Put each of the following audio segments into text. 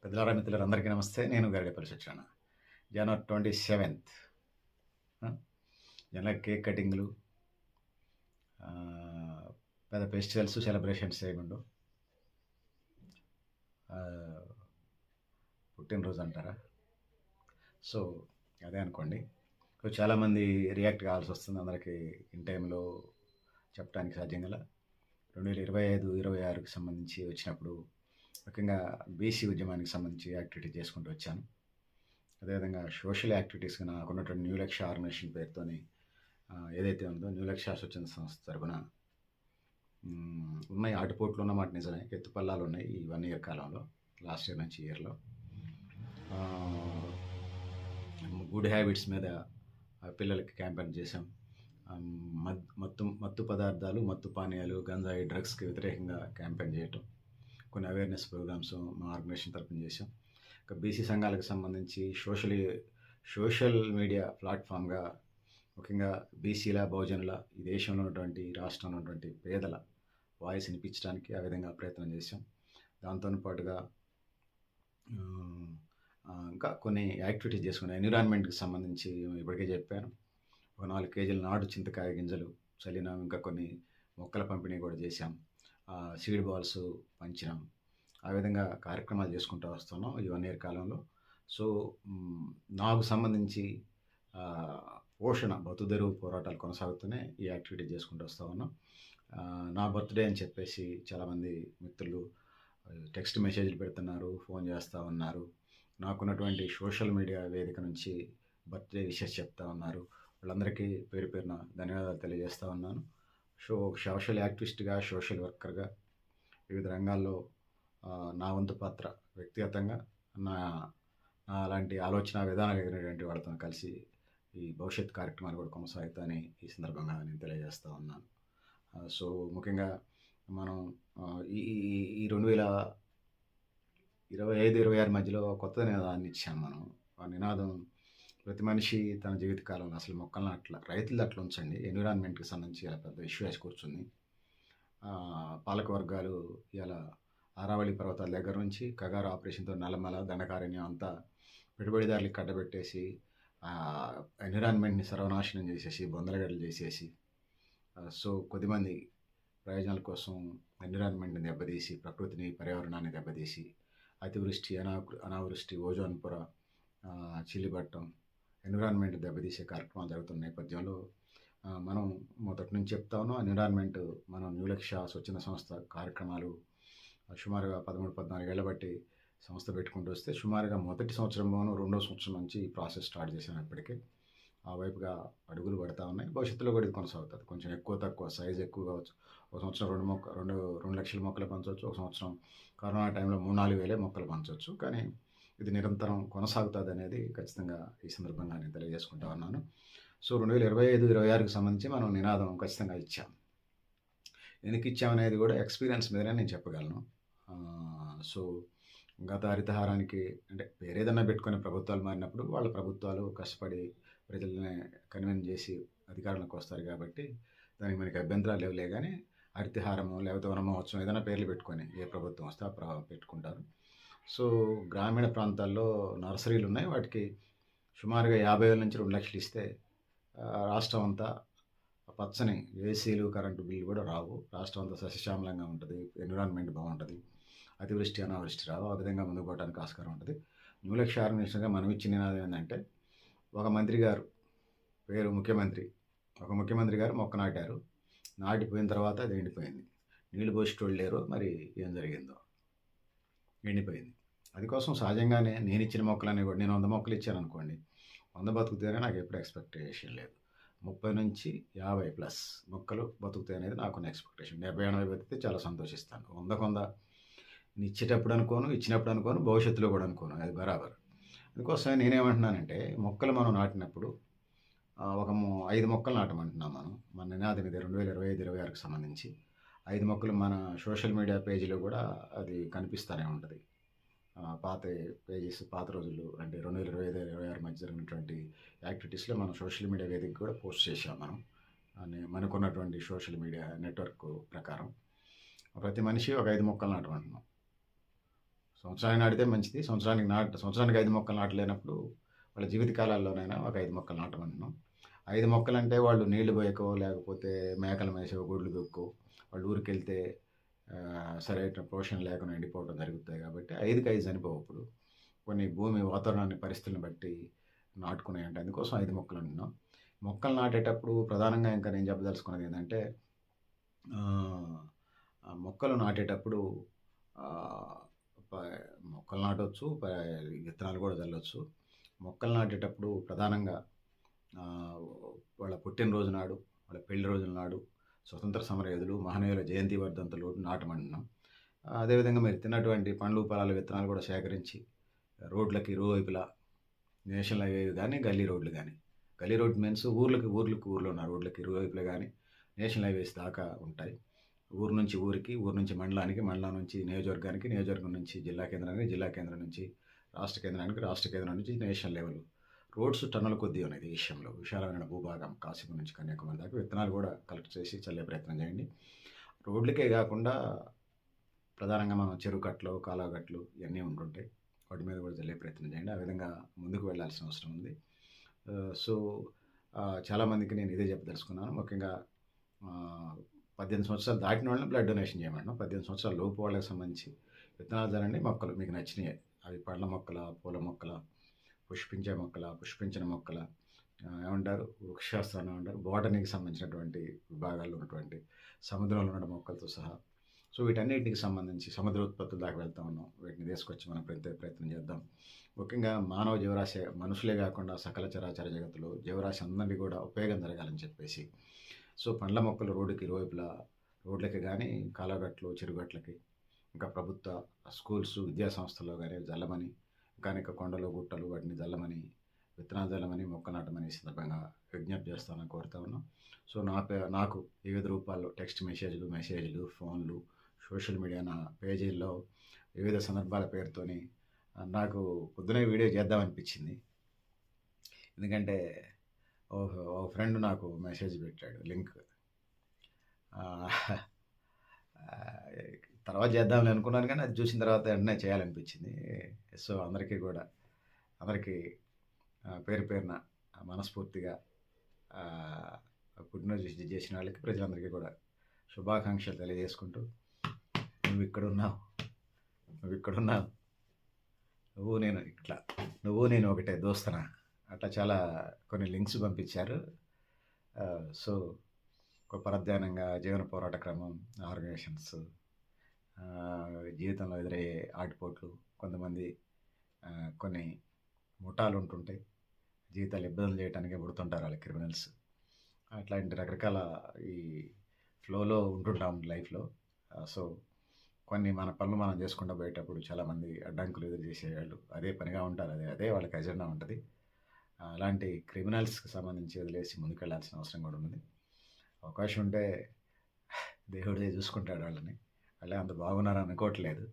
పెద్దలారా మిత్రులందరికీ నమస్తే. నేను గరిడేపల్లి సత్యనారాయణ. జనవరి 27th జనరల్‌గా కేక్ కటింగ్‌లు, పెద్ద ఫెస్టివల్స్, సెలబ్రేషన్స్ ఏముండవు. పుట్టినరోజు అంటారా? సో, అదే అనుకోండి. సో, చాలామంది రియాక్ట్ కావాల్సొస్తుంది. అందరికీ ఇన్ టైంలో చెప్పడానికి సాధ్యం గల 2025, 26కి సంబంధించి వచ్చినప్పుడు ముఖ్యంగా బీసీ ఉద్యమానికి సంబంధించి యాక్టివిటీ చేసుకుంటూ వచ్చాను. అదేవిధంగా సోషల్ యాక్టివిటీస్‌గా నాకున్నటువంటి న్యూ లక్ష్య ఆర్గనైజేషన్ పేరుతోని ఏదైతే ఉందో న్యూ లక్ష్య స్వచ్ఛంద సంస్థ తరపున ఉన్నాయి. ఆటుపోట్లు ఉన్నమాట నిజమే. ఎత్తుపల్లాలు ఉన్నాయి ఈ 1 ఇయర్ కాలంలో. లాస్ట్ ఇయర్ నుంచి ఈ ఇయర్‌లో. గుడ్ హ్యాబిట్స్ మీద పిల్లలకి క్యాంపెయిన్ చేశాం. మత్తు పదార్థాలు, మత్తు పానీయాలు, గంజాయి, డ్రగ్స్‌కి వ్యతిరేకంగా క్యాంపెయిన్ చేయటం. కొన్ని అవేర్‌నెస్ ప్రోగ్రామ్స్ మా ఆర్గనైజేషన్ తరపున చేశాం. ఇక బీసీ సంఘాలకు సంబంధించి సోషల్ మీడియా ప్లాట్‌ఫామ్‌గా ముఖ్యంగా బీసీల, బహుజనుల, ఈ దేశంలో ఉన్నటువంటి, రాష్ట్రంలో ఉన్నటువంటి పేదల వాయిస్ వినిపించడానికి ఆ విధంగా ప్రయత్నం చేశాం. దాంతోని పాటుగా ఇంకా కొన్ని యాక్టివిటీస్ చేసుకున్నాం. ఎన్విరాన్మెంట్‌కి సంబంధించి ఇప్పటికే చెప్పాను. ఒక 4 కేజీల నాటు చింతకాయ గింజలు చల్లినాం. ఇంకా కొన్ని మొక్కల పంపిణీ కూడా చేశాం. సీడ్ బాల్స్ పంచినాం. ఆ విధంగా కార్యక్రమాలు చేసుకుంటూ వస్తున్నాం ఈ 1 ఇయర్ కాలంలో. సో, నాకు సంబంధించి పోషణ, బతుకుదెరువు పోరాటాలు కొనసాగుతూనే ఈ యాక్టివిటీ చేసుకుంటూ వస్తూ ఉన్నాం. నా బర్త్‌డే అని చెప్పేసి చాలామంది మిత్రులు టెక్స్ట్ మెసేజ్‌లు పెడుతున్నారు, ఫోన్ చేస్తూ ఉన్నారు. నాకున్నటువంటి సోషల్ మీడియా వేదిక నుంచి బర్త్‌డే విషెస్ చెప్తా ఉన్నారు. వాళ్ళందరికీ పేరు పేరున ధన్యవాదాలు తెలియజేస్తూ ఉన్నాను. సో, ఒక సోషల్ యాక్టివిస్ట్‌గా, సోషల్ వర్కర్‌గా వివిధ రంగాల్లో నా వంతు పాత్ర వ్యక్తిగతంగా నా అలాంటి ఆలోచన విధానం కలిగినటువంటి వాళ్ళతో కలిసి ఈ భవిష్యత్ కార్యక్రమాలు కూడా కొనసాగుతాయని ఈ సందర్భంగా నేను తెలియజేస్తూ ఉన్నాను. సో, ముఖ్యంగా మనం ఈ ఈ 2025, 26 మధ్యలో కొత్త నినాదాన్ని ఇచ్చాం మనం. ఆ నినాదం ప్రతి మనిషి తన జీవిత కాలంలో అసలు మొక్కలను రైతులు అట్లా ఉంచండి. ఎన్విరాన్మెంట్‌కి సంబంధించి ఇలా పెద్ద ఇష్యూ వేసి కూర్చుంది. పాలక వర్గాలు ఇలా ఆరావళి పర్వతాల దగ్గర నుంచి కగారు ఆపరేషన్‌తో నల్లమల, దండకారణ్యం అంతా పెట్టుబడిదారులకు కట్టబెట్టేసి ఎన్విరాన్మెంట్‌ని సర్వనాశనం చేసేసి, బొందలగడ్డలు చేసేసి, సో, కొద్దిమంది ప్రయోజనాల కోసం ఎన్విరాన్మెంట్‌ని దెబ్బతీసి, ప్రకృతిని, పర్యావరణాన్ని దెబ్బతీసి, అతివృష్టి, అనావృష్టి, ఓజోన్ పొర చిల్లిపట్టడం, ఎన్విరాన్మెంట్ దెబ్బతీసే కార్యక్రమాలు జరుగుతున్న నేపథ్యంలో మనం మొదటి నుంచి చెప్తా ఉన్నాం. ఎన్విరాన్మెంట్ మనం న్యూ లక్ష్య స్వచ్ఛంద సంస్థ కార్యక్రమాలు సుమారుగా 13, 14 ఏళ్ల బట్టి సంస్థ పెట్టుకుంటూ వస్తే సుమారుగా మొదటి సంవత్సరంలోనూ, రెండో సంవత్సరం నుంచి ఈ ప్రాసెస్ స్టార్ట్ చేశాను. ఇప్పటికే ఆ వైపుగా అడుగులు పడతా ఉన్నాయి. భవిష్యత్తులో కూడా ఇది కొనసాగుతుంది. కొంచెం ఎక్కువ తక్కువ సైజ్ ఎక్కువ కావచ్చు. ఒక సంవత్సరం 2 లక్షల మొక్కలు పంచవచ్చు. ఒక సంవత్సరం కరోనా టైంలో 3, 4 వేలే మొక్కలు పంచవచ్చు. కానీ ఇది నిరంతరం కొనసాగుతుంది అనేది ఖచ్చితంగా ఈ సందర్భంగా నేను తెలియజేసుకుంటా ఉన్నాను. సో, 2025, 26కి సంబంధించి మనం నినాదం ఖచ్చితంగా ఇచ్చాం. ఎందుకు ఇచ్చామనేది కూడా ఎక్స్పీరియన్స్ మీదనే నేను చెప్పగలను. సో, గత హరితహారానికి అంటే వేరేదన్నా పెట్టుకునే ప్రభుత్వాలు మారినప్పుడు వాళ్ళ ప్రభుత్వాలు కష్టపడి ప్రజల్ని కన్విన్స్ చేసి అధికారంలోకి వస్తారు కాబట్టి దానికి మనకి అభ్యంతరాలు లేవులే. కానీ హరితహారము లేకపోతే వన మహోత్సవం ఏదైనా పేర్లు పెట్టుకొని ఏ ప్రభుత్వం వస్తే పెట్టుకుంటారు. సో, గ్రామీణ ప్రాంతాల్లో నర్సరీలు ఉన్నాయి. వాటికి సుమారుగా 50,000 నుంచి 2 లక్షలు ఇస్తే రాష్ట్రం అంతా పచ్చని ఏసీలు, కరెంటు బిల్లు కూడా రావు. రాష్ట్రం అంతా సస్యశ్యామలంగా ఉంటుంది. ఎన్విరాన్మెంట్ బాగుంటుంది. అతివృష్టి, అనావృష్టి రావు. ఆ విధంగా ముందుకు పోవడానికి ఆస్కారం ఉంటుంది. న్యూ లక్ష్య ఆర్గనైజేషన్‌గా మనం ఇచ్చిన నినాదం ఏంటంటే, ఒక మంత్రి గారు పేరు ముఖ్యమంత్రి. ఒక ముఖ్యమంత్రి గారు మొక్క నాటారు. నాటిపోయిన తర్వాత అది ఎండిపోయింది. నీళ్లు పోసేటోళ్ళు లేరు. మరి ఏం జరిగిందో ఎండిపోయింది. అది కోసం సహజంగానే నేను ఇచ్చిన మొక్కలన్నీ కూడా నేను 100 మొక్కలు ఇచ్చాను అనుకోండి. 100 బతుకుతాయని నాకు ఎప్పుడు ఎక్స్పెక్టేషన్ లేదు. 30 నుంచి 50 ప్లస్ మొక్కలు బతుకుతాయి అనేది నాకున్న ఎక్స్పెక్టేషన్. 70, 80 బతికితే చాలా సంతోషిస్తాను. 100కు 100 ఇచ్చేటప్పుడు అనుకోను, ఇచ్చినప్పుడు అనుకోను, భవిష్యత్తులో కూడా అనుకోను. అది బరాబర్. అందుకోసమే నేనేమంటున్నానంటే, మొక్కలు మనం నాటినప్పుడు ఒక 5 మొక్కలు నాటమంటున్నాం మనం. మన నినాదం ఇది 2025, 26కి సంబంధించి 5 మొక్కలు మన సోషల్ మీడియా పేజీలో కూడా అది కనిపిస్తూనే ఉంటుంది. పాత పేజెస్, పాత రోజుల్లో అంటే 2025, 26 మధ్య జరిగినటువంటి యాక్టివిటీస్లో మనం సోషల్ మీడియా వేదిక కూడా పోస్ట్ చేశాం మనం. మనకున్నటువంటి సోషల్ మీడియా నెట్వర్క్ ప్రకారం ప్రతి మనిషి ఒక 5 మొక్కలు నాటమంటున్నాం. సో, సంవత్సరానికి నాటితే మంచిది. సంవత్సరానికి 5 మొక్కలు నాటలేనప్పుడు వాళ్ళ జీవిత కాలాల్లోనైనా ఒక 5 మొక్కలు నాటమంటున్నాం. 5 మొక్కలంటే వాళ్ళు నీళ్లు పోయకో, లేకపోతే మేకలు మేసో, గొడ్లు దొక్కో, వాళ్ళు ఊరికెళ్తే సరైన పోషణ లేకుండా ఎండిపోవడం జరుగుతాయి కాబట్టి 5కి 5 చనిపోవు. ఇప్పుడు కొన్ని భూమి వాతావరణాన్ని పరిస్థితులను బట్టి నాటుకున్నాయంటే అందుకోసం 5 మొక్కలు అంటున్నాం. మొక్కలు నాటేటప్పుడు ప్రధానంగా ఇంకా నేను చెప్పదలుచుకున్నది ఏంటంటే ఆ మొక్కలు నాటేటప్పుడు మొక్కలు నాటవచ్చు, విత్తనాలు కూడా చల్లవచ్చు. మొక్కలు నాటేటప్పుడు ప్రధానంగా వాళ్ళ పుట్టినరోజు నాడు, వాళ్ళ పెళ్లి రోజుల నాడు, స్వతంత్ర సమరయోధులు, మహనీయుల జయంతి వర్ధంతులు నాటమంటున్నాం. అదేవిధంగా మీరు తిన్నటువంటి పండ్లు ఫలాలు విత్తనాలు కూడా సేకరించి రోడ్లకి ఇరువైపులా నేషనల్ హైవే కానీ గల్లీ రోడ్లు కానీ, గల్లీ రోడ్ మీన్స్ ఊర్లో ఉన్న రోడ్లకి ఇరువైపులా కానీ నేషనల్ హైవేస్ దాకా ఉంటాయి. ఊరు నుంచి ఊరికి, ఊరు నుంచి మండలానికి, మండలం నుంచి నియోజకవర్గానికి, నియోజకవర్గం నుంచి జిల్లా కేంద్రానికి, జిల్లా కేంద్రం నుంచి రాష్ట్ర కేంద్రానికి, రాష్ట్ర కేంద్రం నుంచి నేషనల్ లెవెల్ రోడ్స్ టన్నుల కొద్దీ ఉన్నాయి. ఈ విషయంలో విశాలమైన భూభాగం కాశీపురం నుంచి కన్యాకుమారి దాకా విత్తనాలు కూడా కలెక్ట్ చేసి చల్లే ప్రయత్నం చేయండి. రోడ్లకే కాకుండా ప్రధానంగా మనం చెరువు కట్టలు, కాలువ గట్లు ఇవన్నీ ఉంటుంటాయి. వాటి మీద కూడా చల్లే ప్రయత్నం చేయండి. ఆ విధంగా ముందుకు వెళ్ళాల్సిన అవసరం ఉంది. సో చాలామందికి నేను ఇదే చెప్పదలుచుకున్నాను. ముఖ్యంగా 18 సంవత్సరాలు దాటిన వాళ్ళని బ్లడ్ డొనేషన్ చేయమంటున్నాం. 18 సంవత్సరాల లోపు వాళ్ళకి సంబంధించి విత్తనాలు చల్లండి. మొక్కలు మీకు నచ్చినాయి, అవి పండ్ల మొక్కల, పూల మొక్కల, పుష్పించే మొక్కల, పుష్పించిన మొక్కల, ఏమంటారు వృక్షశాస్త్రాన్ని ఏమంటారు, బోటనీకి సంబంధించినటువంటి విభాగాల్లో ఉన్నటువంటి సముద్రంలో ఉన్న మొక్కలతో సహా. సో వీటన్నిటికి సంబంధించి సముద్ర ఉత్పత్తుల దాకా వెళ్తా ఉన్నాం. వీటిని తీసుకొచ్చి మనం ప్రయత్నం చేద్దాం. ముఖ్యంగా మానవ జీవరాశి, మనుషులే కాకుండా సకల చరాచర జగత్తులో జీవరాశి అందరికీ కూడా ఉపయోగం జరగాలని చెప్పేసి సో పండ్ల మొక్కలు రోడ్డుకి ఇరువైపులా, రోడ్లకి కానీ, కాలువగట్లు, చెరువుగట్లకి, ఇంకా ప్రభుత్వ స్కూల్స్, విద్యా సంస్థల్లో కానీ జల్లమని, ఇంకా అనేక కొండలు, గుట్టలు వాటిని జల్లమని, విత్తనాలు జల్లమని, మొక్క నాటమని సందర్భంగా విజ్ఞప్తి చేస్తానని కోరుతా ఉన్నాం. సో నాకు వివిధ రూపాల్లో టెక్స్ట్ మెసేజ్లు, ఫోన్లు, సోషల్ మీడియా నా పేజీల్లో వివిధ సందర్భాల పేరుతోని నాకు పొద్దునే వీడియో చేద్దామనిపించింది. ఎందుకంటే ఓ ఫ్రెండ్ నాకు మెసేజ్ పెట్టాడు లింక్. తర్వాత చేద్దామని అనుకున్నాను కానీ అది చూసిన తర్వాత వెంటనే చేయాలనిపించింది. సో అందరికీ పేరు పేరున మనస్ఫూర్తిగా పుట్టినరోజు చేసిన వాళ్ళకి, ప్రజలందరికీ కూడా శుభాకాంక్షలు తెలియజేసుకుంటూ, నువ్వు ఇక్కడున్నావు, నువ్వు నేను ఒకటే దోస్తనా, అట్లా చాలా కొన్ని లింక్స్ పంపించారు. సో ఒక పరధ్యానంగా జీవన పోరాట క్రమం, ఆర్గనైజేషన్స్, జీవితంలో ఎదురయ్యే ఆటుపోట్లు, కొంతమంది కొన్ని ముఠాలు ఉంటుంటాయి, జీవితాలు ఇబ్బందులు చేయడానికే పుడుతుంటారు వాళ్ళు క్రిమినల్స్. అట్లాంటి రకరకాల ఈ ఫ్లోలో ఉంటుంటాం లైఫ్లో. సో కొన్ని మన పనులు మనం చేసుకుంటూ పోయేటప్పుడు చాలామంది అడ్డంకులు ఎదురు చేసేవాళ్ళు అదే పనిగా ఉంటారు, అదే వాళ్ళకి ఎజెండా ఉంటుంది. అలాంటి క్రిమినల్స్కి సంబంధించి వదిలేసి ముందుకెళ్లాల్సిన అవసరం కూడా ఉంది. అవకాశం ఉంటే దేవుడే చూసుకుంటాడు వాళ్ళని అంత బాగున్నారని అనుకోవట్లేదు.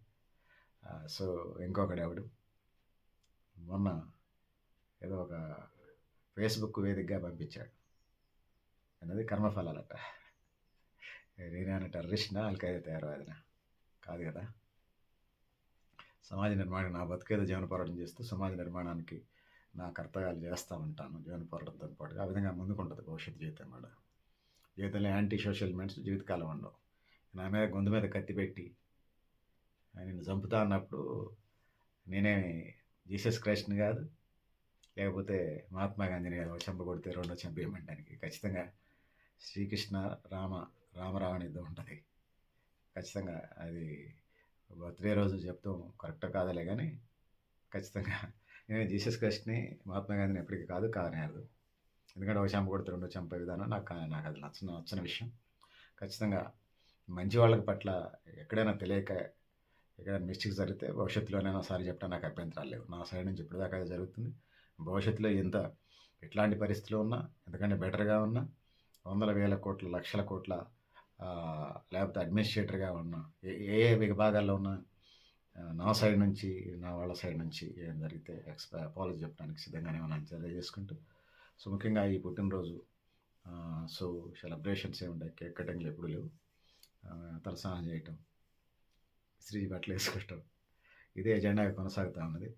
సో ఇంకొకడెవడు మొన్న ఏదో ఒక ఫేస్బుక్ వేదికగా పంపించాడు, అన్నది కర్మఫలాలట. నేనే టెర్రరిస్ట్నా, అల్ఖైదా తయారవాదినా? కాదు కదా. సమాజ నిర్మాణం, నా బతికేదో జీవన పోరాటం చేస్తూ సమాజ నిర్మాణానికి నా కర్తవ్యాలు చేస్తూ ఉంటాను జీవన పోరాటంతో పాటు. ఆ విధంగా ముందుకుంటుంది భవిష్యత్తు జీవితం కూడా. జీవితంలో యాంటీ సోషల్ ఎలిమెంట్స్ జీవితకాలం ఉండవు. నా మీద గొంతు మీద కత్తి పెట్టి నేను చంపుతా అన్నప్పుడు నేనే జీసస్ క్రైస్ట్ని కాదు, లేకపోతే మహాత్మా గాంధీని కాదు. చెంప కొడితే రెండో చంపేయమంటానికి ఖచ్చితంగా శ్రీకృష్ణ రామరావణ యుద్ధం ఉంటుంది ఖచ్చితంగా. అది బర్త్డే రోజు చెప్తాం కరెక్ట్ కాదలే కానీ ఖచ్చితంగా నేను జీసస్ క్రైస్ట్ని, మహాత్మా గాంధీని ఎప్పటికీ కాదనేది. ఎందుకంటే ఒక చెంప కొడితే రెండో చంపే విధానం నాకు అది నచ్చని విషయం. ఖచ్చితంగా మంచి వాళ్ళ పట్ల ఎక్కడైనా తెలియక ఎక్కడైనా మిస్టేక్స్ జరిగితే భవిష్యత్తులోనైనా సారి చెప్పడం నాకు అభ్యంతరాలు లేవు. నా సైడ్ నుంచి ఇప్పటిదాకా అది జరుగుతుంది. భవిష్యత్తులో ఎట్లాంటి పరిస్థితిలో ఉన్నా, ఎందుకంటే బెటర్గా ఉన్నా, వందల వేల కోట్ల లక్షల కోట్ల లేకపోతే అడ్మినిస్ట్రేటర్గా ఉన్నా, ఏ విభాగాల్లో ఉన్నా నా సైడ్ నుంచి, నా వాళ్ళ సైడ్ నుంచి ఏం జరిగితే అపాలజీ చెప్పడానికి సిద్ధంగానే ఉన్నాను తెలియజేసుకుంటూ. సో ముఖ్యంగా ఈ పుట్టినరోజు సో సెలబ్రేషన్స్ ఏముంటాయి, కేక్ కటింగ్లు ఎప్పుడు లేవు, తలస్నానం చేయటం, స్త్రీ బట్టలు వేసుకోవటం, ఇదే ఎజెండాగా కొనసాగుతూ ఉన్నది.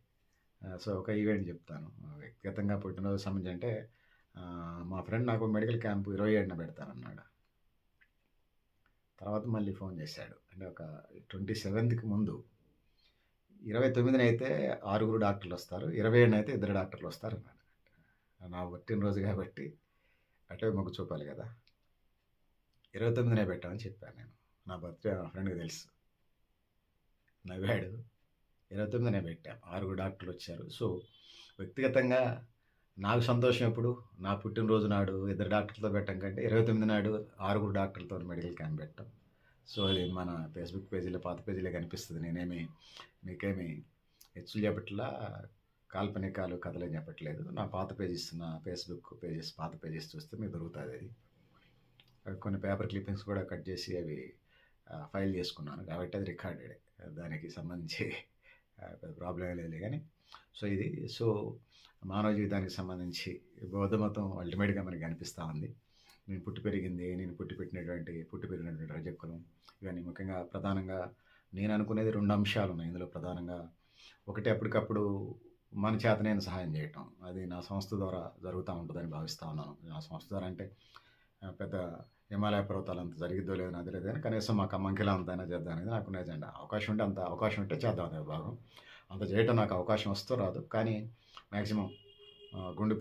సో, ఒక ఈవెంట్ చెప్తాను. వ్యక్తిగతంగా పుట్టినరోజు సంబంధించి అంటే మా ఫ్రెండ్ నాకు మెడికల్ క్యాంప్ 27న పెడతానన్నాడు. తర్వాత మళ్ళీ ఫోన్ చేశాడు. అంటే ఒక 27కి ముందు 29న అయితే 6 డాక్టర్లు వస్తారు. 27న అయితే 2 డాక్టర్లు వస్తారన్నాడు. నా పుట్టినరోజు కాబట్టి అటే మొగ్గు చూపాలి కదా! 29నే పెట్టామని చెప్పాను నేను. నా బర్త్‌డే మా ఫ్రెండ్‌కి తెలుసు. నవ్వాడు. 29నే పెట్టాం. 6 డాక్టర్లు వచ్చారు. సో, వ్యక్తిగతంగా నాకు సంతోషం ఎప్పుడు నా పుట్టినరోజు నాడు 2 డాక్టర్లతో పెట్టడం కంటే 29 నాడు 6 డాక్టర్లతో మెడికల్ క్యాంప్ పెట్టడం. సో, అది మన ఫేస్‌బుక్ పేజీలో పాత పేజీలో కనిపిస్తది. నేనేమి మీకేమి హెచ్చులు చెప్పట్లా, కాల్పనికాలు కథలేం చెప్పట్లేదు. నా పాత పేజెస్ నా ఫేస్‌బుక్ పేజెస్ పాత పేజెస్ చూస్తే మీకు దొరుకుతాదది. కొన్ని పేపర్ క్లిప్పింగ్స్ కూడా కట్ చేసి అవి ఫైల్ చేసుకున్నాను. కాబట్టి అది రికార్డెడే. దానికి సంబంధించి పెద్ద ప్రాబ్లమ్ ఏం లేదులే గానీ. సో, మానవ జీవితానికి సంబంధించి బౌద్ధ మతం అల్టిమేట్‌గా మనకి కనిపిస్తా ఉంది. నేను పుట్టి పెరిగినటువంటి రజకులం ఇవన్నీ ముఖ్యంగా ప్రధానంగా నేను అనుకునేది 2 అంశాలున్నాయి ఇందులో ప్రధానంగా. ఒకటి అప్పటికప్పుడు మన చేతనైన సహాయం చేయటం. అది నా సంస్థ ద్వారా జరుగుతా ఉంటదని భావిస్తా ఉన్నాను. నా సంస్థ ద్వారా అంటే పెద్ద హిమాలయ పర్వతాలంత జరిగిద్దో లేదో నాకు తెలీదు గానీ కనీసం మా ఖమ్మంకిలా అంతైనా చేద్దాం అనేది నాకున్న ఎజెండా. అవకాశం ఉంటే చేద్దాం అనే భాగం. అంత చేయటం నాకు అవకాశం వస్తదో రాదో కానీ మ్యాక్సిమం గుండు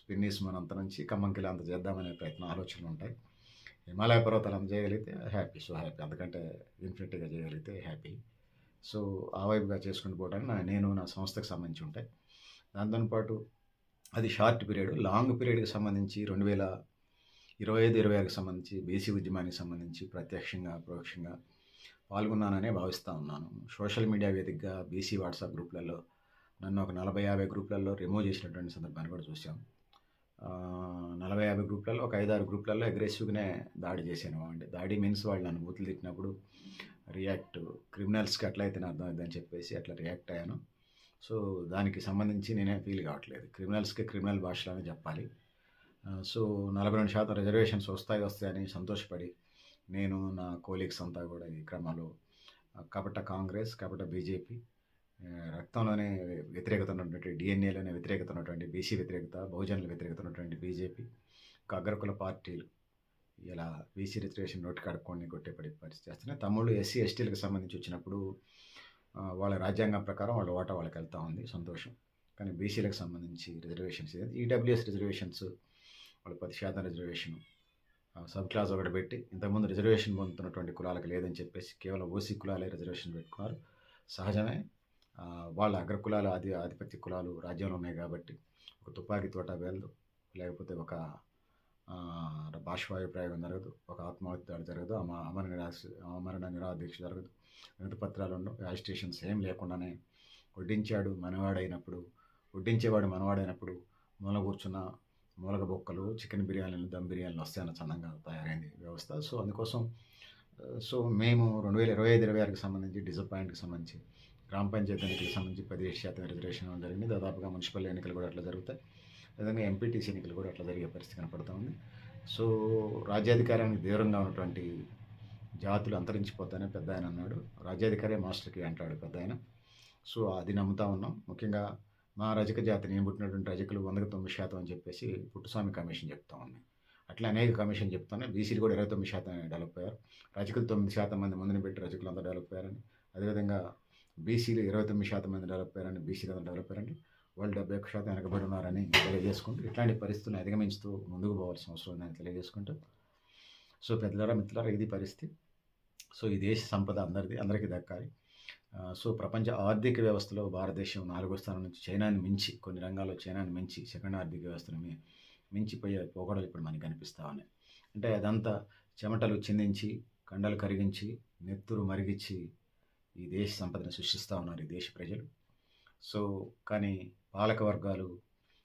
పిన్నీస్ మనంత నుంచి ఖమ్మంకిలా అంత చేద్దామనే ఆలోచనలుంటాయి. హిమాలయ పర్వతాలు అంత చేయగలిగితే హ్యాపీ. అంతకంటే ఇన్ఫినిటీగా చేయగలిగితే హ్యాపీ. సో, ఆ వైపుగా చేసుకుంటూ పోవడానికి నేను నా సంస్థకు సంబంధించి ఉంటాయి. దాంతో పాటు అది షార్ట్ పీరియడ్. లాంగ్ పీరియడ్‌కి సంబంధించి 2025, 26కి సంబంధించి బీసీ ఉద్యమానికి సంబంధించి ప్రత్యక్షంగా, పరోక్షంగా పాల్గొన్నాననే భావిస్తా ఉన్నాను. సోషల్ మీడియా వేదికగా బీసీ వాట్సాప్ గ్రూప్‌లలో నన్ను ఒక 40, 50 గ్రూప్‌లలో రిమూవ్ చేసినటువంటి సందర్భాన్ని కూడా చూసాం. 40, 50 గ్రూప్‌లలో ఒక 5, 6 గ్రూప్‌లలో అగ్రెసివ్‌గానే దాడి చేశాను. అంటే దాడి మీన్స్ వాళ్ళు నన్ను బూతులు తిట్టినప్పుడు క్రిమినల్స్‌కి ఎట్లయితే అర్థమైద్దని చెప్పేసి అట్లా రియాక్ట్ అయ్యాను. సో, దానికి సంబంధించి నేనేం ఫీల్ కావట్లేదు. క్రిమినల్స్‌కి క్రిమినల్ భాషలోనే చెప్పాలి. సో, 42% రిజర్వేషన్స్ వస్తాయని సంతోషపడి నేను నా కోలీగ్స్ అంతా కూడా ఈ క్రమంలో కపట కాంగ్రెస్, కపట బీజేపీ, రక్తంలోనే వ్యతిరేకత ఉన్నటువంటి డీఎన్ఏలోనే వ్యతిరేకత ఉన్నటువంటి బీసీ వ్యతిరేకత, బహుజనుల వ్యతిరేకత ఉన్నటువంటి బీజేపీ, అగ్రకుల పార్టీలు ఇలా బీసీ రిజర్వేషన్ నోటికి అడుక్కొని కొట్టే పరిస్థితి చేస్తున్నాయి. తమ్ముళ్ళు ఎస్సీ, ఎస్టీలకు సంబంధించి వచ్చినప్పుడు వాళ్ళ రాజ్యాంగం ప్రకారం వాళ్ళ ఓటా వాళ్ళకి వెళ్తూ ఉంది, సంతోషం. కానీ బీసీలకు సంబంధించి రిజర్వేషన్స్ ఈడబ్ల్యూఎస్ రిజర్వేషన్స్ వాళ్ళు 10% రిజర్వేషన్ సబ్ క్లాస్ ఒకటి పెట్టి ఇంతకుముందు రిజర్వేషన్ పొందుతున్నటువంటి కులాలకు లేదని చెప్పేసి కేవలం ఓసీ కులాలే రిజర్వేషన్ పెట్టుకున్నారు. సహజమే. వాళ్ళ అగ్రకులాల ఆధిపత్య కులాలు రాజ్యంలో ఉన్నాయి కాబట్టి ఒక తుపాకీ తోట వేలదు, లేకపోతే ఒక బాష్పాయు ప్రయోగం జరగదు, ఒక ఆత్మహత్య దాడి జరగదు, అమరణ నిరాదీక్ష జరగదు, వినతి పత్రాలు ఉండవు, యాజిటేషన్స్ ఏం లేకుండానే వడ్డించేవాడు మనవాడైనప్పుడు మూల కూర్చున్న మూలక బొక్కలు, చికెన్ బిర్యానీలు, దమ్ బిర్యానీలు వస్తాయన్న చందంగా తయారైంది వ్యవస్థ. సో, అందుకోసం మేము 2025, 26కి సంబంధించి డిసప్పాయింట్కి సంబంధించి గ్రామ పంచాయతీ ఎన్నికలకు సంబంధించి 17% రిజర్వేషన్ ఇవ్వడం జరిగింది. దాదాపుగా మున్సిపల్ ఎన్నికలు కూడా అట్లా జరుగుతాయి. విధంగా ఎంపీటీసీ ఎన్నికలు కూడా అట్లా జరిగే పరిస్థితి కనపడుతూ ఉంది. సో, రాజ్యాధికారానికి దూరంగా ఉన్నటువంటి జాతులు అంతరించిపోతాయని పెద్ద ఆయన అన్నాడు. రాజ్యాధికారే మాస్టర్కి అంటాడు పెద్ద ఆయన. సో, అది నమ్ముతా ఉన్నాం. ముఖ్యంగా మా రజక జాతి, నేను పుట్టినటువంటి రజకులు 109% అని చెప్పేసి పుట్టుస్వామి కమిషన్ చెప్తా ఉంది. అట్లా అనేక కమిషన్ చెప్తున్నాయి. బీసీలు కూడా 29% డెవలప్ అయ్యారు. రజకులు 9% మంది ముందుని పెట్టి రజకులు అంతా డెవలప్ అయ్యారని, అదేవిధంగా బీసీలు 29% మంది డెవలప్ అయ్యారని, బీసీలు అంతా డెవలప్ అయ్యారని, వాళ్ళు 71% వెనకబడి ఉన్నారని తెలియజేసుకుంటూ ఇట్లాంటి పరిస్థితులను అధిగమించుతూ ముందుకు పోవాల్సిన అవసరం ఉందని తెలియజేసుకుంటూ, సో, పెద్దలారా మిత్రులారా ఇది పరిస్థితి. సో, ఈ దేశ సంపద అందరికీ దక్కాలి. సో, ప్రపంచ ఆర్థిక వ్యవస్థలో భారతదేశం 4వ స్థానం నుంచి చైనాని మించి, కొన్ని రంగాల్లో చైనాని మించి, సెకండ్ ఆర్థిక వ్యవస్థను మించిపోయే పోకడలు ఇప్పుడు మనకి కనిపిస్తూ ఉన్నాయి. అంటే అదంతా చెమటలు చిందించి, కండలు కరిగించి, నెత్తురు మరిగించి ఈ దేశ సంపదను సృష్టిస్తూ ఉన్నారు ఈ దేశ ప్రజలు. సో, కానీ పాలక వర్గాలు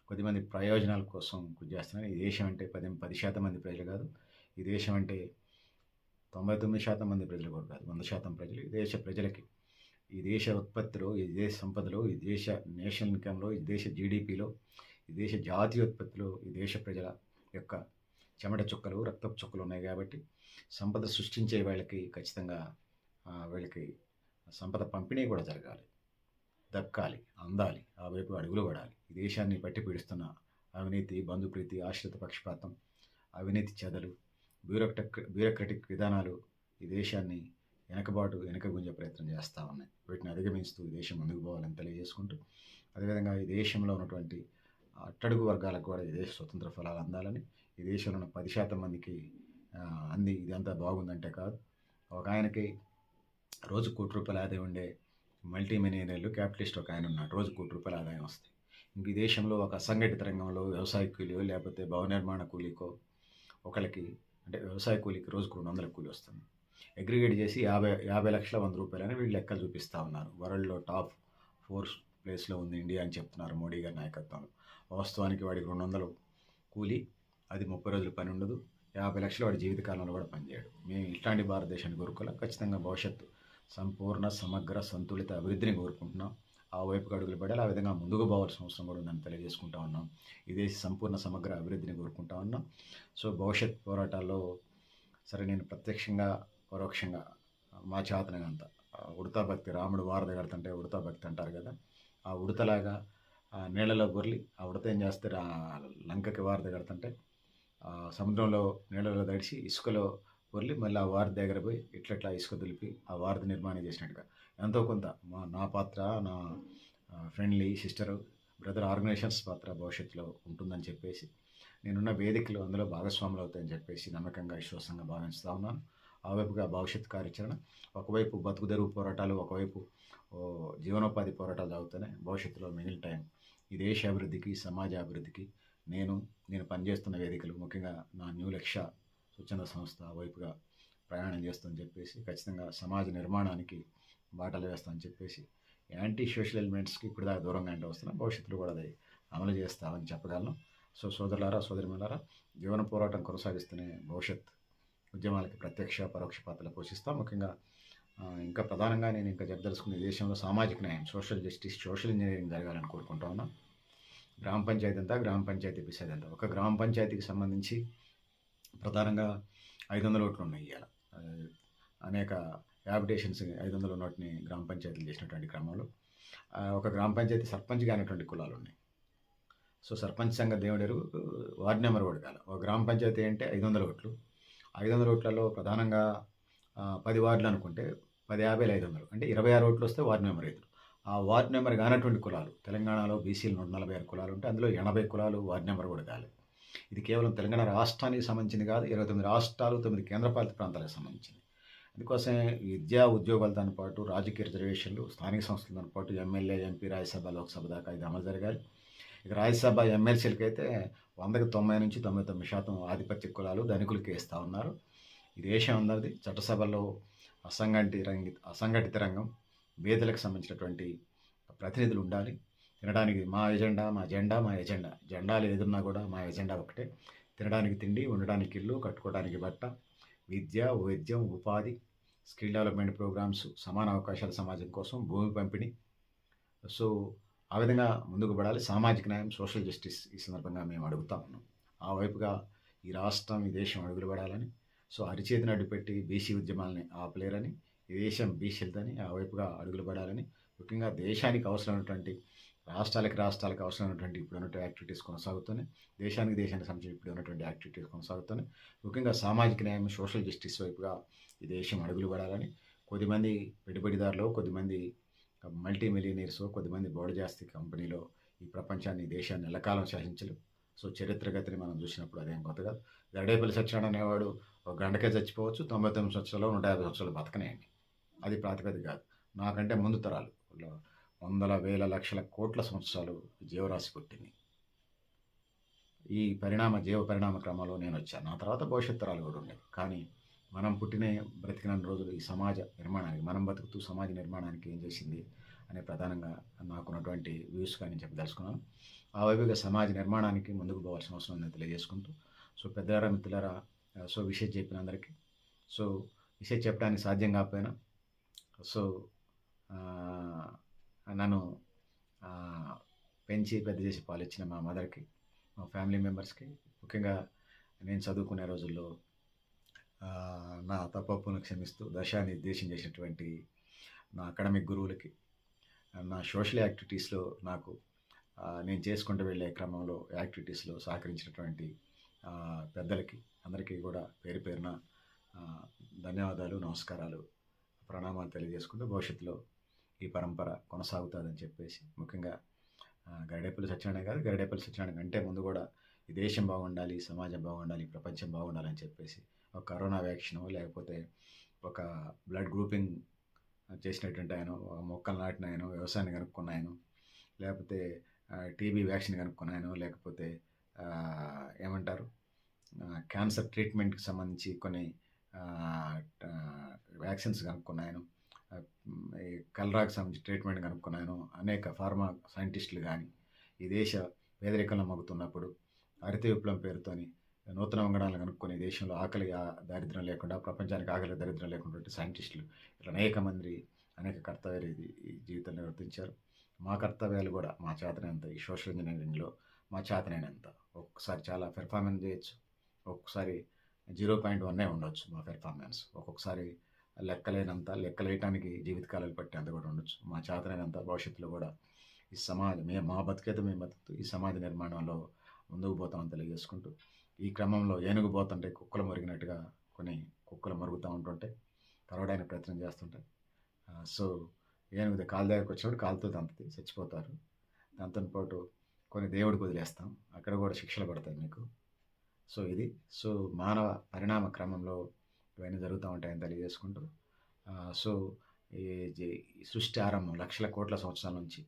కొద్దిమంది ప్రయోజనాల కోసం కృషి చేస్తున్నారు. ఈ దేశం అంటే 10% మంది ప్రజలు కాదు. ఈ దేశం అంటే 99% మంది ప్రజలు కూడా కాదు, 100% ప్రజలు. ఈ దేశ ప్రజలకి, ఈ దేశ ఉత్పత్తిలో, ఈ దేశ సంపదలో, ఈ దేశ నేషనల్ ఇన్కమ్లో, ఈ దేశ జీడిపిలో, ఈ దేశ జాతీయ ఉత్పత్తిలో ఈ దేశ ప్రజల యొక్క చెమట చుక్కలు, రక్తపు చుక్కలు ఉన్నాయి కాబట్టి సంపద సృష్టించే వాళ్ళకి ఖచ్చితంగా వీళ్ళకి సంపద పంపిణీ కూడా జరగాలి. దక్కాలి, అందాలి, ఆ వైపు అడుగులు పడాలి. ఈ దేశాన్ని పట్టి పీడిస్తున్న అవినీతి, బంధుప్రీతి, ఆశ్రిత పక్షపాతం, అవినీతి చెదలు, బ్యూరోక్రటిక్ విధానాలు ఈ దేశాన్ని వెనకగుంజే ప్రయత్నం చేస్తూ ఉన్నాయి. వీటిని అధిగమిస్తూ ఈ దేశం ముందుకు పోవాలని తెలియజేసుకుంటూ, అదేవిధంగా ఈ దేశంలో ఉన్నటువంటి అట్టడుగు వర్గాలకు కూడా ఈ దేశ స్వతంత్ర ఫలాలు అందాలని, ఈ దేశంలో ఉన్న 10% మందికి అంది ఇదంతా బాగుందంటే కాదు. ఒక ఆయనకి రోజు ₹1,00,00,000 ఆదాయం ఉండే మల్టీ మిలియనీర్లు క్యాపిటలిస్ట్ ఒక ఆయన ఉన్నాడు. రోజు ₹1,00,00,000 ఆదాయం వస్తుంది. ఇంక ఈ దేశంలో ఒక అసంఘటిత రంగంలో వ్యవసాయ కూలియో లేకపోతే భవన నిర్మాణ కూలీకో ఒకళ్ళకి, అంటే వ్యవసాయ కూలీకి రోజుకు 200 కూలి వస్తుంది. అగ్రిగేట్ చేసి 50 లక్షల ₹100 అని వీళ్ళు లెక్కలు చూపిస్తూ ఉన్నారు. వరల్డ్లో టాప్ 4 ప్లేస్లో ఉంది ఇండియా అని చెప్తున్నారు మోడీ గారి నాయకత్వంలో. వాస్తవానికి వాడికి 200 కూలి, అది 30 రోజులు పని ఉండదు. 50 లక్షలు వాడి జీవితకాలంలో కూడా పనిచేయడు. మేము ఇట్లాంటి భారతదేశాన్ని కోరుకోవాలి. ఖచ్చితంగా భవిష్యత్తు సంపూర్ణ, సమగ్ర, సంతులిత అభివృద్ధిని కోరుకుంటున్నాం. ఆ వైపుకు అడుగులు పడాలి. ఆ విధంగా ముందుకు పోవాల్సిన అవసరం కూడా ఉందని తెలియజేసుకుంటా ఉన్నాం. ఇదే సంపూర్ణ, సమగ్ర అభివృద్ధిని కోరుకుంటా ఉన్నాం. సో భవిష్యత్ పోరాటాల్లో సరే, నేను ప్రత్యక్షంగా, పరోక్షంగా మా చేతనంత ఉడతా భక్తి, రాముడు వారధ కడుతుంటే ఉడతా భక్తి అంటారు కదా, ఆ ఉడతలాగా నీళ్ళలో బొర్లి ఆ ఉడత ఏం చేస్తారు, లంకకి వారధి కడుతుంటే సముద్రంలో నీళ్ళలో తడిచి ఇసుకలో బొర్లి మళ్ళీ ఆ వారధి దగ్గర పోయి ఇట్లట్లా ఇసుక దులిపి ఆ వారధి నిర్మాణం చేసినట్టుగా ఎంతో కొంత నా పాత్ర, నా ఫ్రెండ్లీ సిస్టరు, బ్రదర్ ఆర్గనైజేషన్స్ పాత్ర భవిష్యత్తులో ఉంటుందని చెప్పేసి, నేనున్న వేదికలు అందులో భాగస్వాములు అవుతాయని చెప్పేసి నమ్మకంగా, విశ్వాసంగా భావిస్తూ ఉన్నాను. ఆ వైపుగా భవిష్యత్ కార్యాచరణ, ఒకవైపు బతుకుదెరువు పోరాటాలు, ఒకవైపు జీవనోపాధి పోరాటాలు సాగుతూనే భవిష్యత్తులో మిగిలిన టైం ఈ దేశ అభివృద్ధికి, సమాజ అభివృద్ధికి నేను పనిచేస్తున్న వేదికలు, ముఖ్యంగా నా న్యూ లక్ష్య స్వచ్ఛంద సంస్థ వైపుగా ప్రయాణం చేస్తామని చెప్పేసి, ఖచ్చితంగా సమాజ నిర్మాణానికి బాటలు వేస్తామని చెప్పేసి, యాంటీ సోషల్ ఎలిమెంట్స్కి ఇప్పుడు దాకా దూరంగా అంటే వస్తున్నాం, భవిష్యత్తులో కూడా అది అమలు చేస్తామని చెప్పగలను. సో సోదరులారా, సోదరిమణులారా, జీవన పోరాటం కొనసాగిస్తూనే భవిష్యత్ ఉద్యమాలకి ప్రత్యక్ష, పరోక్ష పాత్రలు పోషిస్తాం. ముఖ్యంగా ఇంకా ప్రధానంగా నేను ఇంకా చెప్పదలుచుకునే దేశంలో సామాజిక న్యాయం, సోషల్ జస్టిస్, సోషల్ ఇంజనీరింగ్ జరగాలని కోరుకుంటా ఉన్నాం. గ్రామ పంచాయతీ అంతా, గ్రామ పంచాయతీ పిసేది అంతా, ఒక గ్రామ పంచాయతీకి సంబంధించి ప్రధానంగా 500 ఓట్లు ఉన్నాయి. ఇవాళ అనేక హ్యాబిటేషన్స్ 500 నోటిని గ్రామ పంచాయతీలు చేసినటువంటి క్రమంలో ఒక గ్రామ పంచాయతీ సర్పంచ్ కానిటువంటి కులాలు ఉన్నాయి. సో సర్పంచ్ సంఘ దేవుడెరు, వార్డు నెంబర్ కూడా కాదు. ఒక గ్రామ పంచాయతీ అంటే 500 ఓట్లు. 500 ఓట్లలో ప్రధానంగా 10 వార్డులు అనుకుంటే 10, 50, 500 అంటే 26 ఓట్లు వస్తే వార్డు నెంబర్ అవుతారు. ఆ వార్డు నెంబర్ కానటువంటి కులాలు, తెలంగాణలో బీసీలు 146 కులాలు ఉంటే అందులో 80 కులాలు వార్డు నెంబర్ కూడా కాలేదు. ఇది కేవలం తెలంగాణ రాష్ట్రానికి సంబంధించింది కాదు, 29 రాష్ట్రాలు, 9 కేంద్రపాలిత ప్రాంతాలకు సంబంధించింది. అందుకోసమే విద్యా ఉద్యోగాలతో పాటు రాజకీయ రిజర్వేషన్లు, స్థానిక సంస్థలతో పాటు ఎమ్మెల్యే, ఎంపీ, రాజ్యసభ, లోక్సభ దాకా ఇది అమలు జరగాలి. ఇక రాజ్యసభ ఎమ్మెల్సీలకైతే 100కి 90 నుంచి 99% ఆధిపత్య కులాలు, ధనికులకి ఇస్తూ ఉన్నారు. ఈ దేశం అందరిది. చట్టసభల్లో అసంఘటిత రంగం, పేదలకు సంబంధించినటువంటి ప్రతినిధులు ఉండాలి. తినడానికి మా ఎజెండా, మా జెండా, మా ఎజెండా, జెండాలు ఏదున్నా కూడా మా ఎజెండా ఒకటే. తినడానికి తిండి, ఉండడానికి ఇల్లు, కట్టుకోవడానికి బట్ట, విద్య, వైద్యం, ఉపాధి, స్కిల్ డెవలప్మెంట్ ప్రోగ్రామ్స్, సమాన అవకాశాల సమాజం కోసం భూమి పంపిణీ. సో ఆ విధంగా ముందుకు పడాలి. సామాజిక న్యాయం, సోషల్ జస్టిస్ ఈ సందర్భంగా మేము అడుగుతా ఉన్నాం. ఆ వైపుగా ఈ రాష్ట్రం, ఈ దేశం అడుగులు పడాలని, సో అరిచేతిని అడ్డుపెట్టి బీసీ ఉద్యమాలని ఆపలేరని, ఈ దేశం బీసీలదని ఆ వైపుగా అడుగులు పడాలని, ముఖ్యంగా దేశానికి అవసరమైనటువంటి, రాష్ట్రాలకు అవసరమైనటువంటి ఇప్పుడు ఉన్నటువంటి యాక్టివిటీస్ కొనసాగుతున్నాయి. దేశానికి సంబంధించి ఇప్పుడు ఉన్నటువంటి యాక్టివిటీస్ కొనసాగుతున్నాయి. ముఖ్యంగా సామాజిక న్యాయం, సోషల్ జస్టిస్ వైపుగా ఈ దేశం అడుగులు పడాలని, కొద్దిమంది పెట్టుబడిదారులు, కొద్దిమంది మల్టీ మిలియనీర్స్, కొద్దిమంది బోడజాస్తి కంపెనీలో ఈ ప్రపంచాన్ని, దేశాన్ని ఎల్లకాలం శాసించలేవు. సో చరిత్రగతిని మనం చూసినప్పుడు అదేం కొత్త కాదు. గడేపల్లి సత్యనారాయణ అనేవాడు ఒక గంటకే చచ్చిపోవచ్చు, 99 సంవత్సరాలు, 150 సంవత్సరాలు బతకనేయండి. అది ప్రాతిపదిక కాదు. నాకంటే ముందు తరాలు వందల, వేల, లక్షల, కోట్ల సంవత్సరాలు జీవరాశి పుట్టింది. ఈ జీవ పరిణామ క్రమంలో నేను వచ్చాను. నా తర్వాత భవిష్యత్ తరాలు కూడా ఉండేవి. కానీ మనం బ్రతికిన రోజులు ఈ సమాజ నిర్మాణానికి, మనం బతుకుతూ సమాజ నిర్మాణానికి ఏం చేసింది అనే ప్రధానంగా నాకున్నటువంటి వ్యూస్గా నేను చెప్పదలుచుకున్నాను. ఆ వైపుగా సమాజ నిర్మాణానికి ముందుకు పోవాల్సిన అవసరం నేను తెలియజేసుకుంటూ, సో పెద్దలారా, మిత్రులారా, సో విషయం చెప్పిన అందరికీ, సో విషయం చెప్పడానికి సాధ్యం కాకపోయినా, సో నన్ను పెంచి పెద్ద చేసి పాలిచ్చిన మా మదర్కి, మా ఫ్యామిలీ మెంబర్స్కి, ముఖ్యంగా నేను చదువుకునే రోజుల్లో నా తప్పును క్షమిస్తూ దశానిర్దేశం చేసినటువంటి నా అకాడమిక్ గురువులకి, నా సోషల్ యాక్టివిటీస్‌లో నాకు నేను చేసుకుంటూ వెళ్ళే క్రమంలో యాక్టివిటీస్‌లో సహకరించినటువంటి పెద్దలకి అందరికీ కూడా పేరు పేరున ధన్యవాదాలు, నమస్కారాలు, ప్రణామాలు తెలియజేసుకుంటూ భవిష్యత్తులో ఈ పరంపర కొనసాగుతుందని చెప్పేసి ముఖ్యంగా గరిడేపల్లి సత్యనారాయణ కాదు, గరిడేపల్లి సత్యనారాయణ కంటే ముందు కూడా ఈ దేశం బాగుండాలి, సమాజం బాగుండాలి, ప్రపంచం బాగుండాలని చెప్పేసి ఒక కరోనా వ్యాక్సిన్ లేకపోతే ఒక బ్లడ్ గ్రూపింగ్ చేసినటువంటి ఆయన, మొక్కలు నాటిన ఆయన, వ్యవసాయాన్ని కనుక్కున్న ఆయన, లేకపోతే టీబీ వ్యాక్సిన్ కనుక్కున్న ఆయన, లేకపోతే ఏమంటారు క్యాన్సర్ ట్రీట్మెంట్కి సంబంధించి కొన్ని వ్యాక్సిన్స్ కనుక్కున్న ఆయన, ఈ కలరాకు సంబంధించి ట్రీట్మెంట్ కనుక్కున్నాను. అనేక ఫార్మా సైంటిస్టులు కానీ ఈ దేశ పేదరికంలో మగ్గుతున్నప్పుడు హరిత విప్లవం పేరుతోని నూతన వంగడాలను కనుక్కొని దేశంలో ఆకలి దారిద్ర్యం లేకుండా, ప్రపంచానికి ఆకలి దారిద్ర్యం లేకుండా సైంటిస్టులు ఇట్లా అనేక మంది అనేక కర్తవ్యాలు ఈ జీవితంలో నిర్వర్తించారు. మా కర్తవ్యాలు కూడా మా చేతనైనంత ఈ సోషల్ ఇంజనీరింగ్లో మా చేతనైనంత ఒక్కొక్కసారి చాలా పెర్ఫార్మెన్స్ చేయొచ్చు, ఒక్కొక్కసారి 0.1 ఉండొచ్చు మా పెర్ఫార్మెన్స్, ఒక్కొక్కసారి లెక్కలేనంత, లెక్కలేయటానికి జీవితకాలాలు పట్టేంత కూడా ఉండొచ్చు. మా చేతనైనంత భవిష్యత్తులో కూడా ఈ సమాజం మా బతికేత మేము బతుకుతూ ఈ సమాజ నిర్మాణంలో ముందుకు పోతామని తెలియజేసుకుంటూ, ఈ క్రమంలో ఏనుగు పోతుంటే కుక్కలు మరిగినట్టుగా కొన్ని కుక్కలు మరుగుతూ ఉంటుంటే కరవడానికి ప్రయత్నం చేస్తుంటాయి. సో ఏనుగు కాలు దగ్గరకు వచ్చినప్పుడు కాలుతో తంతది, చచ్చిపోతారు. దాంతో పాటు కొన్ని దేవుడికి వదిలేస్తాం, అక్కడ కూడా శిక్షలు పడతాయి మీకు. సో ఇది మానవ పరిణామ క్రమంలో ఇవన్నీ జరుగుతూ ఉంటాయని తెలియజేసుకుంటూ, సో ఈ సృష్టి ఆరంభం లక్షల కోట్ల సంవత్సరాల నుంచి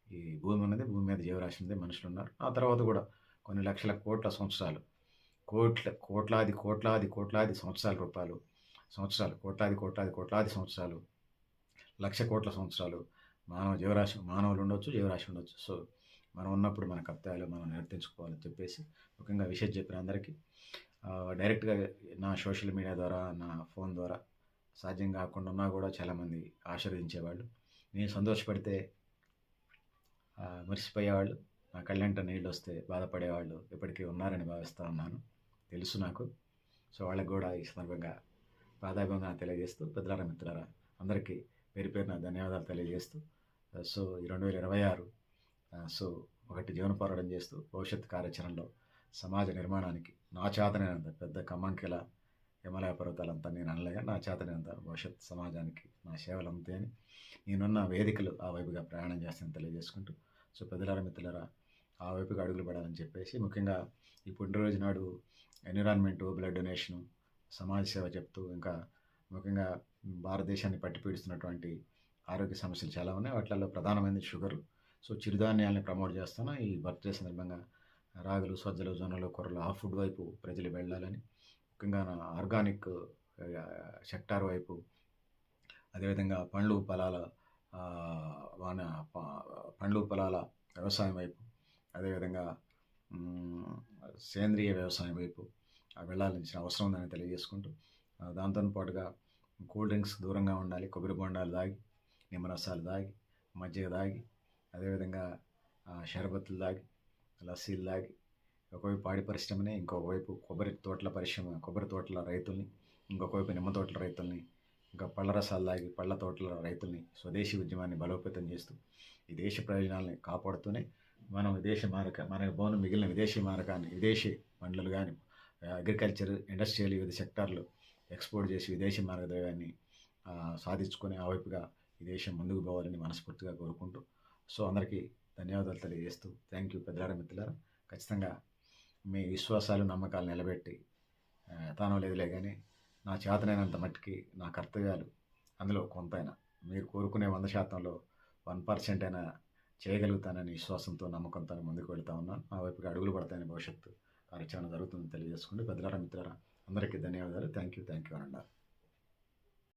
ఈ భూమి ఉన్నది, భూమి మీద జీవరాశి ఉంది, మనుషులు ఉన్నారు. ఆ తర్వాత కూడా కొన్ని లక్షల కోట్ల సంవత్సరాలు, కోట్లాది సంవత్సరాలు, కోట్లాది సంవత్సరాలు, లక్ష కోట్ల సంవత్సరాలు మానవులు ఉండొచ్చు, జీవరాశి ఉండొచ్చు. సో మనం ఉన్నప్పుడు మన కర్తవ్యాలు మనం నిర్వర్తించుకోవాలని చెప్పేసి ముఖ్యంగా విషయం చెప్పిన అందరికీ డైరెక్ట్గా నా సోషల్ మీడియా ద్వారా, నా ఫోన్ ద్వారా సాధ్యం కాకుండా ఉన్నా కూడా చాలామంది ఆశీర్వదించేవాళ్ళు. నేను సంతోషపడితే మురిసిపోయేవాళ్ళు, నా కళ్ళంట నీళ్ళు వస్తే బాధపడేవాళ్ళు ఇప్పటికీ ఉన్నారని భావిస్తూ ఉన్నాను, తెలుసు నాకు. సో వాళ్ళకి కూడా ఈ సందర్భంగా పాదాభివందన తెలియజేస్తూ, పెద్దలారా మిత్రులారా అందరికీ పేరు పేరున ధన్యవాదాలు తెలియజేస్తూ, సో ఈ 2026 సో ఒకటి జీవన పోరాటం చేస్తూ భవిష్యత్ కార్యాచరణలో సమాజ నిర్మాణానికి నా చేతనైనంత, పెద్ద కమ్మంకెల హిమాలయ పర్వతాలంతా నేను అనలేగా నా చేతనైనంత భవిష్యత్ సమాజానికి నా సేవలు అందుతాయని నేనున్న వేదికలు ఆ వైపుగా ప్రయాణం చేస్తానని తెలియజేసుకుంటూ, సో పెద్దలారా మిత్రులారా ఆ వైపుగా అడుగులు పడాలని చెప్పేసి ముఖ్యంగా ఈ పుట్టినరోజు నాడు ఎన్విరాన్మెంటు, బ్లడ్ డొనేషను, సమాజ సేవ చెప్తూ, ఇంకా ముఖ్యంగా భారతదేశాన్ని పట్టి పీడిస్తున్నటువంటి ఆరోగ్య సమస్యలు చాలా ఉన్నాయి. వాటిల్లో ప్రధానమైనది షుగరు. సో చిరుధాన్యాలని ప్రమోట్ చేస్తాను. ఈ బర్త్డే సందర్భంగా రాగులు, సజ్జలు, జొన్నలు, కొర్రలు ఆ ఫుడ్ వైపు ప్రజలు వెళ్ళాలని, ముఖ్యంగా నా ఆర్గానిక్ సెక్టార్ వైపు, అదేవిధంగా పండ్లు పొలాల వ్యవసాయం వైపు, అదేవిధంగా సేంద్రియ వ్యవసాయం వైపు వెళ్ళాల్సిన అవసరం ఉందని తెలియజేసుకుంటూ, దాంతో పాటుగా కూల్ డ్రింక్స్ దూరంగా ఉండాలి. కొబ్బరి బొండాలు తాగి, నిమ్మరసాలు తాగి, మజ్జిగ తాగి, అదేవిధంగా షర్బత్తులు తాగి, లస్సీలు తాగి, ఒకవైపు పాడి పరిశ్రమని, ఇంకొకవైపు కొబ్బరి తోటల రైతుల్ని, ఇంకొకవైపు నిమ్మ తోటల రైతుల్ని, ఇంకా పళ్ళ రసాలు తాగి పళ్ళ తోటల రైతుల్ని స్వదేశీ ఉద్యమాన్ని బలోపేతం చేస్తూ ఈ దేశ ప్రయోజనాలని కాపాడుతూనే మనం మనకు బోను మిగిలిన విదేశీ పండ్లు కానీ అగ్రికల్చర్, ఇండస్ట్రియల్ వివిధ సెక్టార్లు ఎక్స్పోర్ట్ చేసి విదేశీ మార్గద్రవ్యాన్ని సాధించుకొని ఆ వైపుగా ఈ దేశం ముందుకు పోవాలని మనస్ఫూర్తిగా కోరుకుంటూ, సో అందరికీ ధన్యవాదాలు తెలియజేస్తూ, థ్యాంక్ యూ పెద్దలారా మిత్రులారా. ఖచ్చితంగా మీ విశ్వాసాలు, నమ్మకాలు నిలబెట్టి తానో లేదులే కానీ నా చేతనైనంత మట్టికి నా కర్తవ్యాలు అందులో కొంతైనా మీరు కోరుకునే 100%లో 1% అయినా చేయగలుగుతానని విశ్వాసంతో, నమ్మకంతో ముందుకు వెళ్తా ఉన్నాను. ఆ వైపుకి అడుగులు పడతాయని భవిష్యత్తు కార్యాచరణ జరుగుతుందని తెలియజేసుకుంటూ, పెద్దలారా మిత్రులారా అందరికీ ధన్యవాదాలు. థ్యాంక్ యూ అనండి.